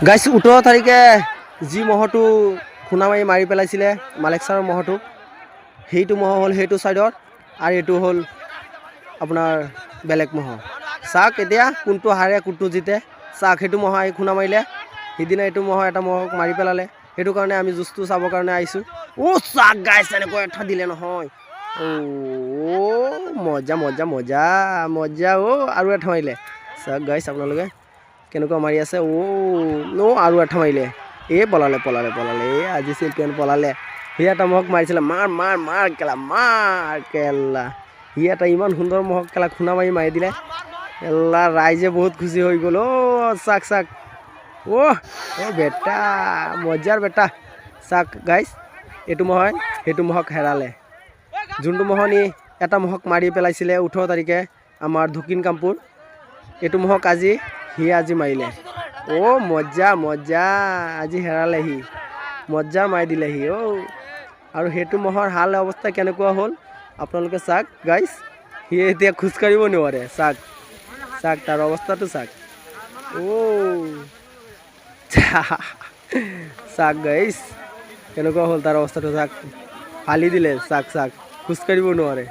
গাইছ 18 তাৰিখে যি মহটো খুনা মাৰি পেলাইছিলে মালেকচাৰৰ মহটো সেইটো মহ হ'ল সেইটো ছাইডত আৰু এইটো হ'ল আপোনাৰ বেলেগ মহ চাওক এতিয়া কোনটো হাৰে কোনটো জিতে চাওক সেইটো মহ আহি খুনা মাৰিলে সিদিনা এইটো মহ এটা মহক মাৰি পেলালে সেইটো কাৰণে আমি জুচটো চাবৰ কাৰণে আহিছোঁ চাওক গাইছ এনেকৈ এটা দিলে নহয় মজা মজা মজা মজা আৰু এটা মাৰিলে চাওক গাইছ আপোনালোকে কেনেকুৱা মাৰি আছে আৰু এটা মাৰিলে পলালে আজি চেম্পিয়ন পলালে সি এটা মহক মাৰিছিলে মাৰ কেলা সি এটা ইমান সুন্দৰ মহক কেলা খুনা মাৰি দিলে কেলা ৰাইজে বহুত খুচি হৈ গ'ল চাক বেটা মজাৰ বেটা চাক গাইছ এইটো মহই সেইটো মহক হেৰালে যোনটো মহনি এটা মহক মাৰি পেলাইছিলে 18 তাৰিখে আমাৰ দক্ষিণ কামপুৰ এইটো মহক আজি মাৰিলে মজা মজা আজি হেৰালে সি মজা মাৰি দিলে সি আৰু সেইটো মহৰ হাল অৱস্থা কেনেকুৱা হ'ল আপোনালোকে চাওক গাইছ সি এতিয়া খোজকাঢ়িব নোৱাৰে চাওক তাৰ অৱস্থাটো চাওক চাওক গাইছ কেনেকুৱা হ'ল তাৰ অৱস্থাটো চাওক ফালি দিলে চাওক খোজকাঢ়িব নোৱাৰে।